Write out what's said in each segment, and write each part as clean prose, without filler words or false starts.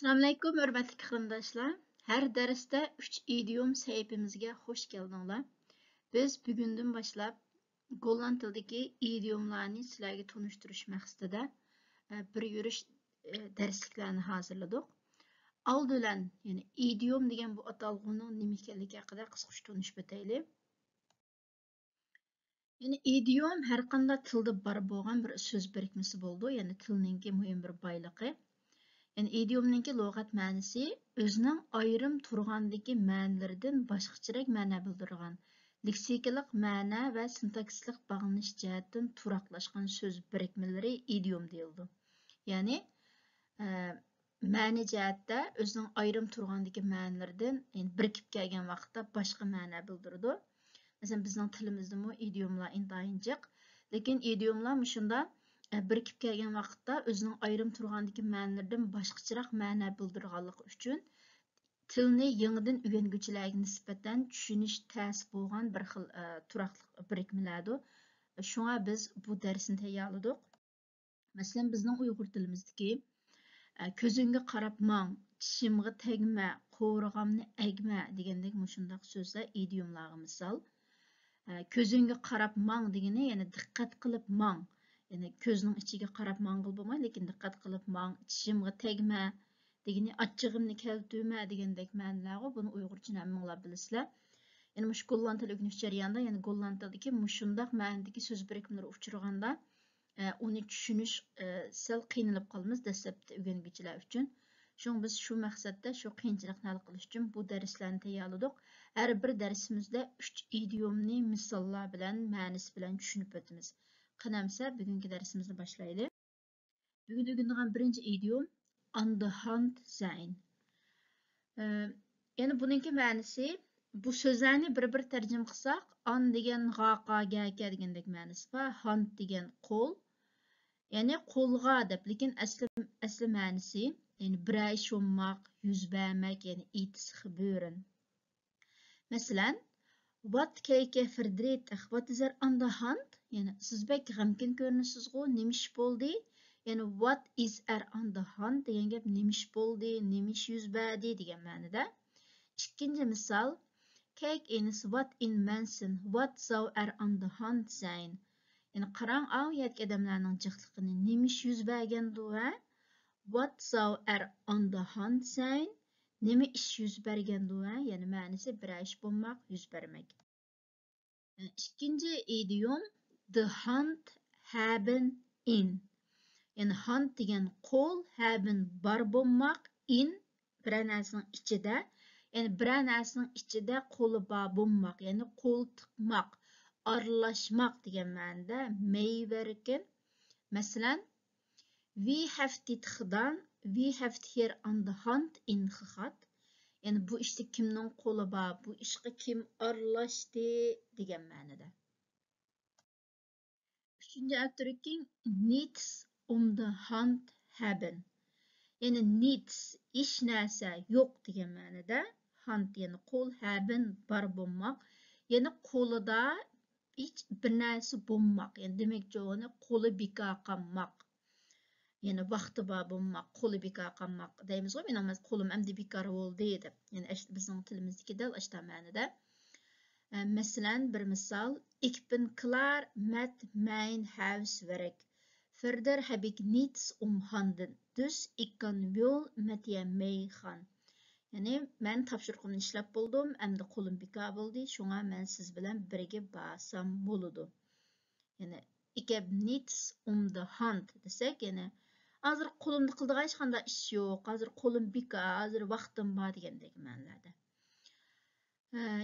Assalamu alaykum, hörmətli qarindoshlar. Hər dərsdə 3 idiom səhifəmizə xoş gəldinglar. Biz bugündən başlab Golland tilidagi idiomlarni sizlarga tunishtirish maqsadida bir yurish darsliklarni hazırladık. Aldılan, yəni idiom degan bu atalğının nima ekanligi haqida qisqacha tunishib o'taylik. Yəni idiom har qanday tilda bor bo'lgan bir so'z birikmasi bo'ldi, yəni tilninki muhim bir boyligi. Yani idiomninki lug'at ma'nosi o'zining ayrim turg'andagi ma'nolaridan boshqacharoq ma'no bildirgan, leksikalik ma'no va sintakslik bog'lanish jihatdan turaqlashgan so'z birikmalari idiom deyildi. Ya'ni ma'no jihatda o'zining ayrim turg'andagi ma'nolaridan birikib kelgan vaqtda boshqa ma'no bildirdi. Masalan, bizning tilimizda idiomlar intayin jiq, lekin idiomlar shunda birikib kelgan vaqtda o'zining ayrim turg'andagi ma'nolaridan boshqacharoq ma'no bildirganligi uchun tilni yangidan o'rganuvchilarga nisbatan tushunish ta'sir bo'lgan bir xil turaqli birikmalardir. Shunga biz bu darsni tayyorladik. Masalan, bizning Uyg'ur tilimizdagi ko'zingga qarab mang, tishimga tegma, qo'rg'amni egma degandek shunday so'zlar idiomlarga misol. Ko'zingga qarab mang degani, ya'ni diqqat qilib mang. Yani ko'zning ichiga qarab mang'il bo'lmay, lekin diqqat qilib mang, tishimga tegma degani, achchig'imni keltirma degandek ma'nolarga buni Uyg'urcha hammanglar bilasizlar. Yani mush Golland tili o'rganish jarayonida, yani Golland tilidagi mushundaq ma'nodagi so'z birikmalari uchraganda, uni tushunish sal qiynalib qolamiz dastlabda o'rganuvchilar uchun. Shuning biz shu maqsadda, shu qiyinchilikni hal qilish uchun bu darslarni tayyorladik. Har bir darsimizda 3 idiomni misollar bilan, ma'nosi bilan tushunib o'tamiz. Qanamsa, bugungi darsimizni boshlaylik. Bugun o'rganadigan birinchi idiom on the hunt sein. Yani buningki ma'nosi, bu so'zlarni bir tarjima qilsak, on degan g'aqa gaka degandek ma'nosi va hunt degan qo'l. Yani qo'lga deb, lekin asli ma'nosi, yani bir ish olmaq, yuz bermak, yani itis xibören. Masalan, what keke verdrietig, what is er on the hunt? Yani siz bek g'amkin ko'rinasiz go, nemish bo'ldi? Yani what is er on the hunt degan gap nemish bo'ldi, nemish yuz berdi degan ma'noda. Ikkinchi misol, kijk eens what in mensen, what zou er on the hunt sein? Yani qarang av yetki odamlarning jiqliqini nemish yuz bergandi va what zou er on the hunt sein? Nima ish yuz bergandi va, yani ma'nosi bir ish bo'lmoq, yuz bermak. İkinci idiom the hunt haben in. Yani hunt degan qo'l, haben bar bo'lmoq, in bir narsaning ichida, yani bir narsaning ichida qo'li bar bo'lmoq, yani qo'l tiqmoq, aralashmoq degan ma'noda meyverken. Masalan, we have dit gedaan, we have here on the hunt in gehad. Yani bu işte kimning qo'li bor, bu ishga kim aralashdi degan ma'noda. Üçüncü uitdrukking niets om the hand hebben. Yani niets, ish narsa yo'q degan ma'noda. Hand yani qo'l, haben bar bo'lmoq. Yani qo'lida hech bir narsa bo'lmoq. Yani demak jo'g'ini qo'li bekor qolmoq. Yani vaqti bor bo'lmoq, qo'li bekor qolmoq deymiz ғой. Men qo'lim endi bekor bo'ldi deb. Yani bizning tilimizdagi dal ashta ma'noda. Masalan, bir misol, ik ben klaar met mijn huiswerk. Verder heb ik niets om handen, dus ik kan wel met je meegaan. Yani men topshiriqimni ishlab bo'ldim, endi qo'lim bekor bo'ldi, shunga men siz bilan birga borsam bo'ladi. Yani ik heb niets om the hand desak, yani hozir qo'limda qiladigan hech qanday ish yo'q, hozir qo'lim bekor, hozir vaqtim bor degandek ma'noda.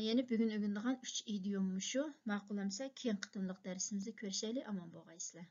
Yani bugün o'rganadigan 3 idiom shu. Ma'qul bo'lsa, keyin qitimliq darsimizda ko'rishaylik. Omon bo'lg'aysizlar.